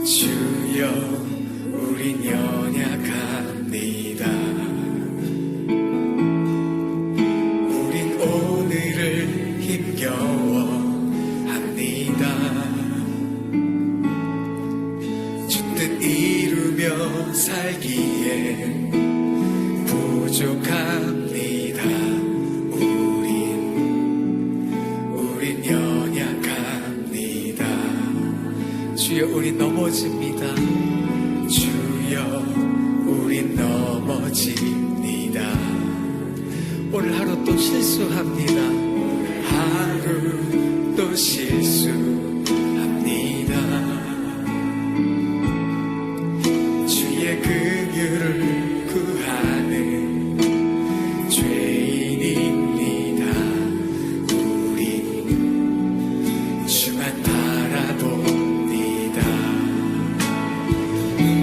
주여 우린 연약합니다. 우린 오늘을 힘겨워합니다. 주 뜻 이루며 살기에 부족합니다. 우린 연약합니다. 주여 우린 넘어집니다. 주여 우린 넘어집니다. 오늘 하루 또 실수합니다. 하루 또 실수합니다. 주의 긍휼을 구하는 죄인입니다. 우린 주만 바라봅니다.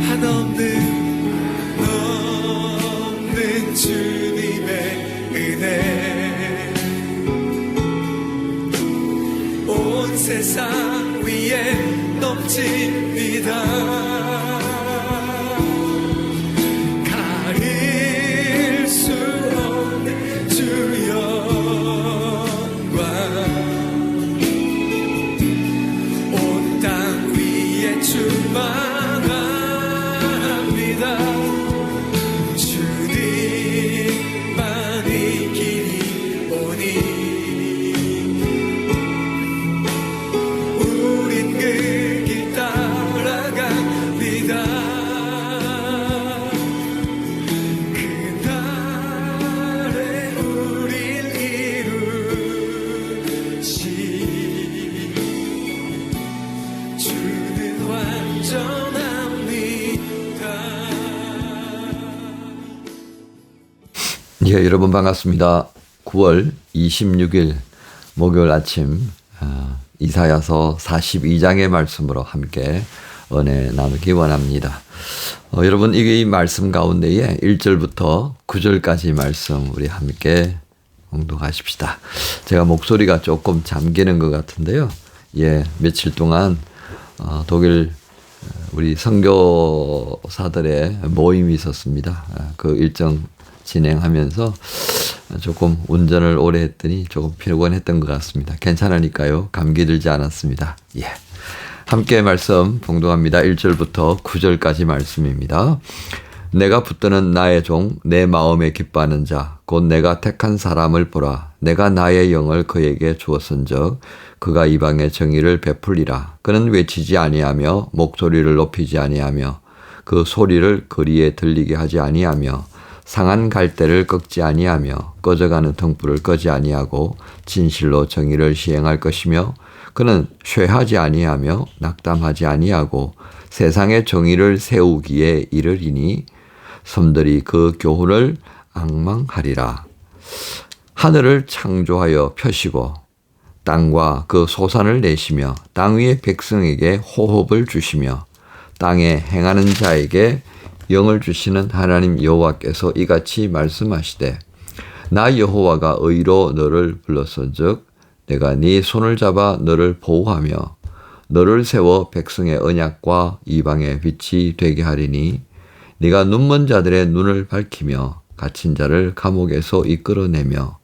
한없는 주님의 은혜 온 세상 위에 넘칩니다. 가릴 수 없는 주 영광 온 땅 위에 충만합니다. 주님만이 길이 오니 우린 그 길 따라갑니다. 그날에 우릴 이루시 주는 완전합니다. 예, 여러분 반갑습니다. 9월 26일 목요일 아침 이사야서 42장의 말씀으로 함께 은혜 나누기 원합니다. 여러분 이 말씀 가운데에 1절부터 9절까지 말씀 우리 함께 공독하십시다. 제가 목소리가 조금 잠기는 것 같은데요. 예, 며칠 동안 독일 우리 선교사들의 모임이 있었습니다. 그 일정 진행하면서 조금 운전을 오래 했더니 조금 피곤했던 것 같습니다. 괜찮으니까요. 감기 들지 않았습니다. 예. 함께 말씀 봉독합니다. 1절부터 9절까지 말씀입니다. 내가 붙드는 나의 종, 내 마음에 기뻐하는 자, 곧 내가 택한 사람을 보라. 내가 나의 영을 그에게 주었은즉 그가 이방의 정의를 베풀리라. 그는 외치지 아니하며 목소리를 높이지 아니하며 그 소리를 거리에 들리게 하지 아니하며 상한 갈대를 꺾지 아니하며 꺼져가는 등불을 끄지 아니하고 진실로 정의를 시행할 것이며 그는 쇠하지 아니하며 낙담하지 아니하고 세상의 정의를 세우기에 이르리니 섬들이 그 교훈을 앙망하리라. 하늘을 창조하여 펴시고 땅과 그 소산을 내시며 땅 위의 백성에게 호흡을 주시며 땅에 행하는 자에게 영을 주시는 하나님 여호와께서 이같이 말씀하시되 나 여호와가 의로 너를 불렀은즉 내가 네 손을 잡아 너를 보호하며 너를 세워 백성의 언약과 이방의 빛이 되게 하리니 네가 눈먼 자들의 눈을 밝히며 갇힌 자를 감옥에서 이끌어내며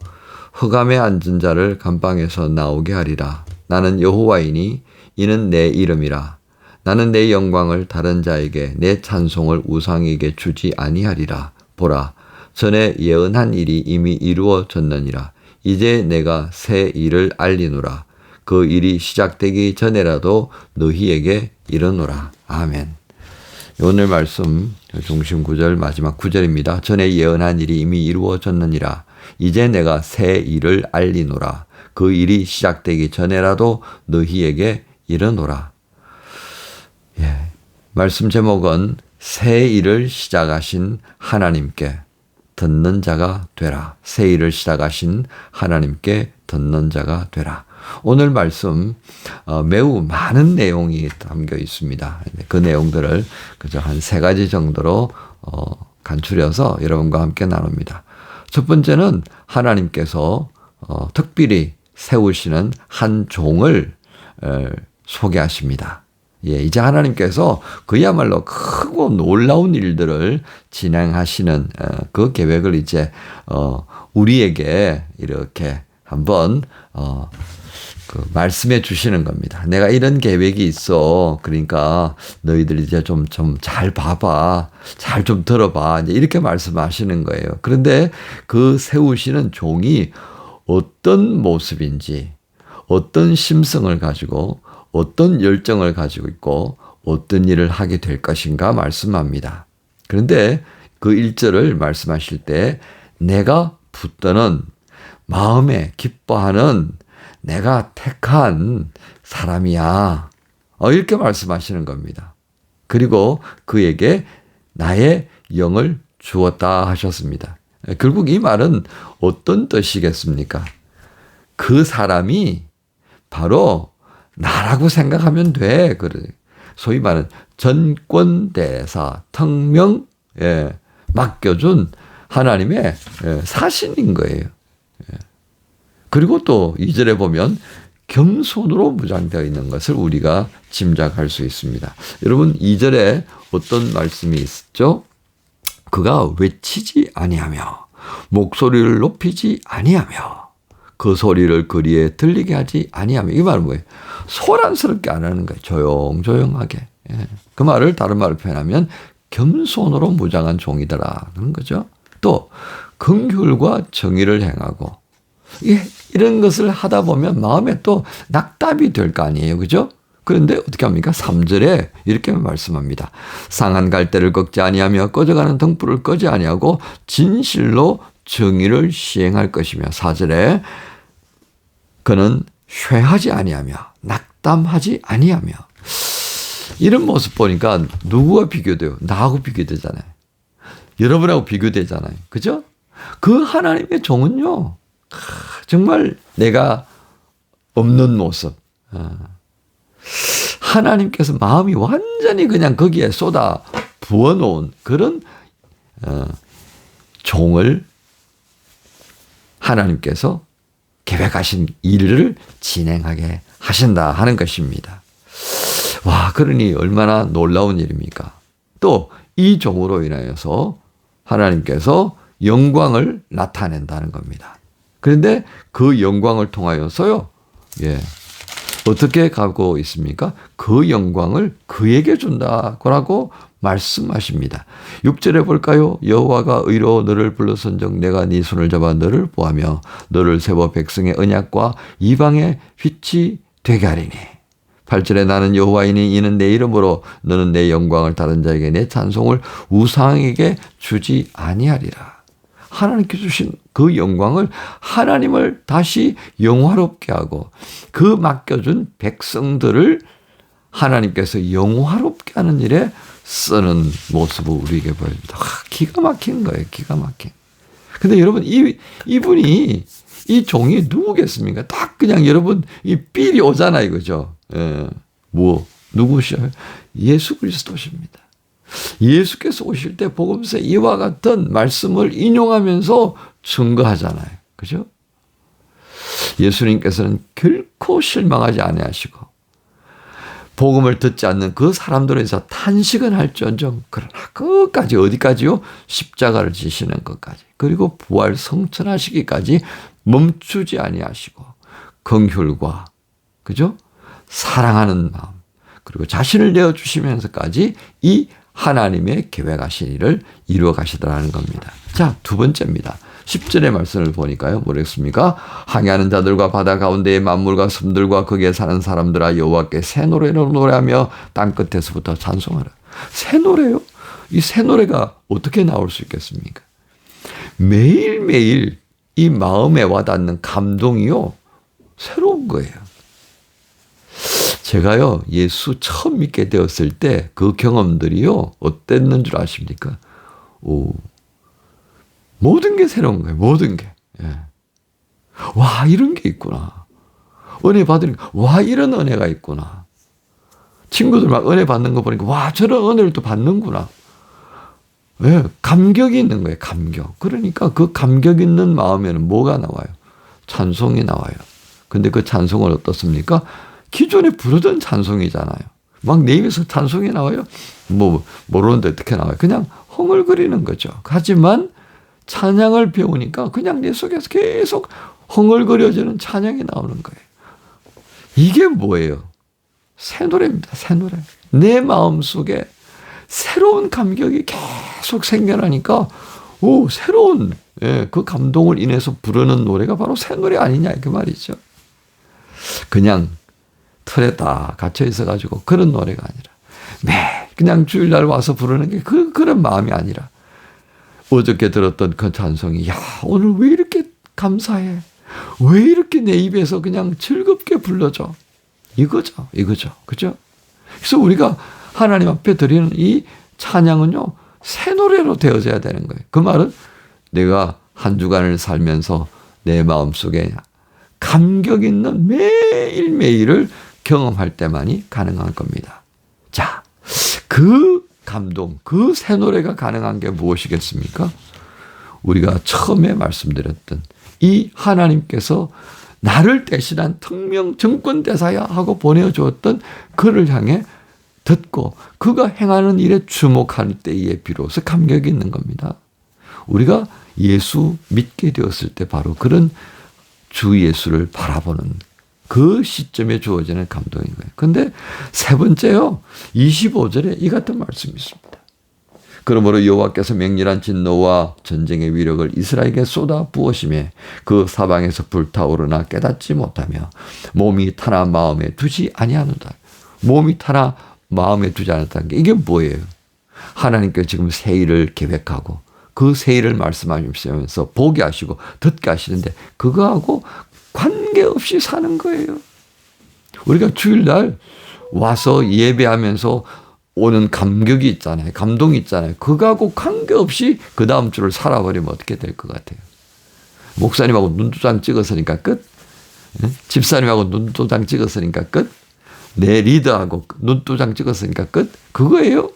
흑암에 앉은 자를 감방에서 나오게 하리라. 나는 여호와이니 이는 내 이름이라. 나는 내 영광을 다른 자에게 내 찬송을 우상에게 주지 아니하리라. 보라, 전에 예언한 일이 이미 이루어졌느니라. 이제 내가 새 일을 알리노라. 그 일이 시작되기 전에라도 너희에게 이르노라. 아멘. 오늘 말씀 중심 구절 마지막 구절입니다. 전에 예언한 일이 이미 이루어졌느니라. 이제 내가 새 일을 알리노라. 그 일이 시작되기 전에라도 너희에게 이르노라. 예, 말씀 제목은 새 일을 시작하신 하나님께 듣는 자가 되라. 새 일을 시작하신 하나님께 듣는 자가 되라. 오늘 말씀 매우 많은 내용이 담겨 있습니다. 그 내용들을 그저 한 3가지 정도로 간추려서 여러분과 함께 나눕니다. 첫 번째는 하나님께서 특별히 세우시는 한 종을 소개하십니다. 예, 이제 하나님께서 그야말로 크고 놀라운 일들을 진행하시는 그 계획을 이제 우리에게 이렇게 한번 그 말씀해 주시는 겁니다. 내가 이런 계획이 있어. 그러니까 너희들 이제 좀 잘 봐봐. 잘 좀 들어봐. 이제 이렇게 말씀하시는 거예요. 그런데 그 세우시는 종이 어떤 모습인지, 어떤 심성을 가지고, 어떤 열정을 가지고 있고, 어떤 일을 하게 될 것인가 말씀합니다. 그런데 그 1절을 말씀하실 때 내가 붙드는 마음에 기뻐하는 내가 택한 사람이야. 이렇게 말씀하시는 겁니다. 그리고 그에게 나의 영을 주었다 하셨습니다. 결국 이 말은 어떤 뜻이겠습니까? 그 사람이 바로 나라고 생각하면 돼. 소위 말하는 전권대사, 턱명 맡겨준 하나님의 사신인 거예요. 그리고 또 2절에 보면 겸손으로 무장되어 있는 것을 우리가 짐작할 수 있습니다. 여러분 2절에 어떤 말씀이 있었죠? 그가 외치지 아니하며 목소리를 높이지 아니하며 그 소리를 거리에 들리게 하지 아니하며 이 말은 뭐예요? 소란스럽게 안 하는 거예요. 조용조용하게. 그 말을 다른 말로 표현하면 겸손으로 무장한 종이더라 그런 거죠. 또 긍휼과 정의를 행하고 이런 것을 하다 보면 마음에 또 낙답이 될 거 아니에요. 그죠? 그런데 어떻게 합니까? 3절에 이렇게 말씀합니다. 상한 갈대를 꺾지 아니하며 꺼져가는 등불을 끄지 아니하고 진실로 정의를 시행할 것이며 4절에 그는 쇠하지 아니하며 낙담하지 아니하며 이런 모습 보니까 누구와 비교돼요? 나하고 비교되잖아요. 여러분하고 비교되잖아요. 그죠? 그 하나님의 종은요. 정말 내가 없는 모습. 하나님께서 마음이 완전히 그냥 거기에 쏟아 부어놓은 그런 종을 하나님께서 계획하신 일을 진행하게 하신다 하는 것입니다. 와, 그러니 얼마나 놀라운 일입니까? 또 이 종으로 인하여서 하나님께서 영광을 나타낸다는 겁니다. 그런데 그 영광을 통하여서요, 어떻게 가고 있습니까? 그 영광을 그에게 준다고 말씀하십니다. 6절에 볼까요? 여호와가 의로 너를 불러선즉 내가 네 손을 잡아 너를 보하며 너를 세워 백성의 언약과 이방의 빛이 되게 하리니. 8절에 나는 여호와이니 이는 내 이름으로 너는 내 영광을 다른 자에게 내 찬송을 우상에게 주지 아니하리라. 하나님께 주신 그 영광을 하나님을 다시 영화롭게 하고 그 맡겨준 백성들을 하나님께서 영화롭게 하는 일에 쓰는 모습을 우리에게 보여줍니다. 기가 막힌 거예요. 기가 막힌. 근데 여러분 이분이 이 종이 누구겠습니까? 딱 그냥 여러분 이 삘이 오잖아요. 그죠? 누구셔요? 예수 그리스도십니다. 예수께서 오실 때 복음서에 이와 같은 말씀을 인용하면서 증거하잖아요. 그죠? 예수님께서는 결코 실망하지 아니하시고 복음을 듣지 않는 그 사람들에 대해서 탄식은 할지언정 그러나 끝까지 어디까지요? 십자가를 지시는 것까지 그리고 부활 성천하시기까지 멈추지 아니하시고 긍휼과 그죠? 사랑하는 마음 그리고 자신을 내어주시면서까지 이 하나님의 계획하신 일을 이루어 가시더라는 겁니다. 자, 두 번째입니다. 10절의 말씀을 보니까요. 뭐랬습니까? 항해하는 자들과 바다 가운데의 만물과 섬들과 거기에 사는 사람들아 여호와께 새 노래로 노래하며 땅끝에서부터 찬송하라. 새 노래요? 이 새 노래가 어떻게 나올 수 있겠습니까? 매일매일 이 마음에 와닿는 감동이요. 새로운 거예요. 제가요, 예수 처음 믿게 되었을 때 그 경험들이요, 어땠는 줄 아십니까? 모든 게 새로운 거예요, 모든 게. 와, 이런 게 있구나. 은혜 받으니까, 와, 이런 은혜가 있구나. 친구들 막 은혜 받는 거 보니까, 와, 저런 은혜를 또 받는구나. 감격이 있는 거예요, 감격. 그러니까 그 감격 있는 마음에는 뭐가 나와요? 찬송이 나와요. 근데 그 찬송은 어떻습니까? 기존에 부르던 찬송이잖아요. 막 내 입에서 찬송이 나와요. 뭐 모르는데 어떻게 나와요. 그냥 흥얼거리는 거죠. 하지만 찬양을 배우니까 그냥 내 속에서 계속 흥얼거려지는 찬양이 나오는 거예요. 이게 뭐예요? 새 노래입니다. 새 노래. 내 마음속에 새로운 감격이 계속 생겨나니까 새로운 그 감동을 인해서 부르는 노래가 바로 새 노래 아니냐 그 말이죠. 그냥 틀에 다 갇혀 있어가지고 그런 노래가 아니라 매일 그냥 주일날 와서 부르는 게 그런 마음이 아니라 어저께 들었던 그 찬송이 오늘 왜 이렇게 감사해? 왜 이렇게 내 입에서 그냥 즐겁게 불러줘? 이거죠. 그죠? 그래서 우리가 하나님 앞에 드리는 이 찬양은요, 새 노래로 되어져야 되는 거예요. 그 말은 내가 한 주간을 살면서 내 마음속에 감격 있는 매일매일을 경험할 때만이 가능한 겁니다. 자, 그 감동, 그 새 노래가 가능한 게 무엇이겠습니까? 우리가 처음에 말씀드렸던 이 하나님께서 나를 대신한 특명 정권대사야 하고 보내주었던 그를 향해 듣고 그가 행하는 일에 주목할 때에 비로소 감격이 있는 겁니다. 우리가 예수 믿게 되었을 때 바로 그런 주 예수를 바라보는 그 시점에 주어지는 감동인 거예요. 그런데 세 번째요. 25절에 이 같은 말씀이 있습니다. 그러므로 여호와께서 맹렬한 진노와 전쟁의 위력을 이스라엘에게 쏟아 부으심에 그 사방에서 불타오르나 깨닫지 못하며 몸이 타나 마음에 두지 아니하노다. 몸이 타나 마음에 두지 않았다는 게 이게 뭐예요? 하나님께서 지금 새 일을 계획하고 그 새 일을 말씀하시면서 보게 하시고 듣게 하시는데 그거하고 관계없이 사는 거예요. 우리가 주일날 와서 예배하면서 오는 감격이 있잖아요. 감동이 있잖아요. 그거하고 관계없이 그 다음 주를 살아버리면 어떻게 될 것 같아요? 목사님하고 눈도장 찍었으니까 끝. 집사님하고 눈도장 찍었으니까 끝. 내 리더하고 눈도장 찍었으니까 끝. 그거예요.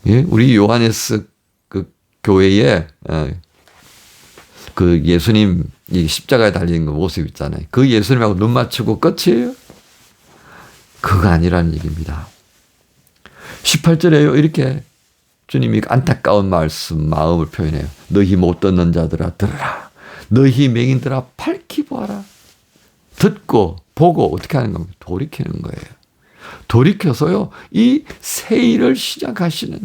예? 우리 요하네스 그 교회에 그 예수님 이 십자가에 달린 그 모습 있잖아요. 그 예수님하고 눈 맞추고 끝이에요. 그거 아니라는 얘기입니다. 18절에요. 이렇게 주님이 안타까운 말씀, 마음을 표현해요. 너희 못 듣는 자들아 들으라. 너희 맹인들아 밝히 보아라. 듣고 보고 어떻게 하는 겁니까? 돌이키는 거예요. 돌이켜서요. 이 새 일을 시작하시는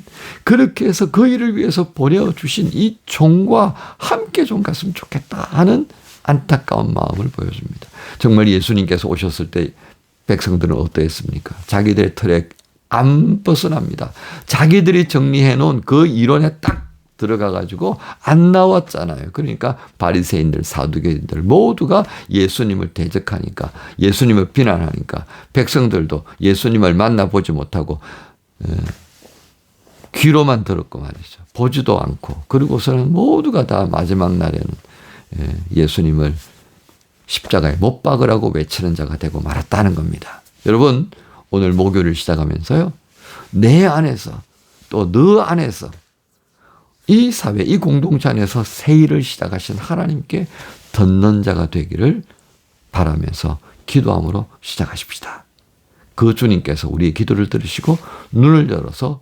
그렇게 해서 그 일을 위해서 보내주신 이 종과 함께 좀 갔으면 좋겠다 하는 안타까운 마음을 보여줍니다. 정말 예수님께서 오셨을 때 백성들은 어떠했습니까? 자기들의 틀에 안 벗어납니다. 자기들이 정리해 놓은 그 이론에 딱 들어가 가지고 안 나왔잖아요. 그러니까 바리새인들, 사두개인들 모두가 예수님을 대적하니까 예수님을 비난하니까 백성들도 예수님을 만나보지 못하고 귀로만 들었고 말이죠. 보지도 않고 그리고서는 모두가 다 마지막 날에는 예수님을 십자가에 못 박으라고 외치는 자가 되고 말았다는 겁니다. 여러분 오늘 목요일을 시작하면서요. 내 안에서 또 너 안에서 이 사회, 이 공동체 안에서 새 일을 시작하신 하나님께 듣는 자가 되기를 바라면서 기도함으로 시작하십시다. 그 주님께서 우리의 기도를 들으시고 눈을 열어서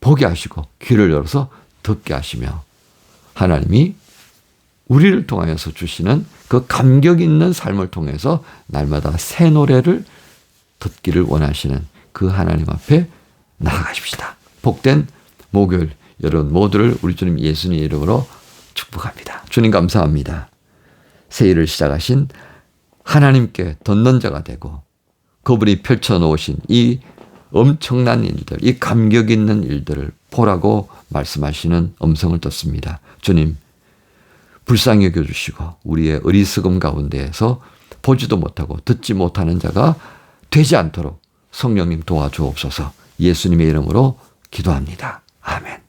보게 하시고 귀를 열어서 듣게 하시며 하나님이 우리를 통하여서 주시는 그 감격 있는 삶을 통해서 날마다 새 노래를 듣기를 원하시는 그 하나님 앞에 나아가십시다. 복된 목요일 여러분 모두를 우리 주님 예수님 이름으로 축복합니다. 주님 감사합니다. 새 일을 시작하신 하나님께 듣는 자가 되고 그분이 펼쳐놓으신 이 엄청난 일들, 이 감격 있는 일들을 보라고 말씀하시는 음성을 듣습니다. 주님 불쌍히 여겨주시고 우리의 어리석음 가운데에서 보지도 못하고 듣지 못하는 자가 되지 않도록 성령님 도와주옵소서. 예수님의 이름으로 기도합니다. 아멘.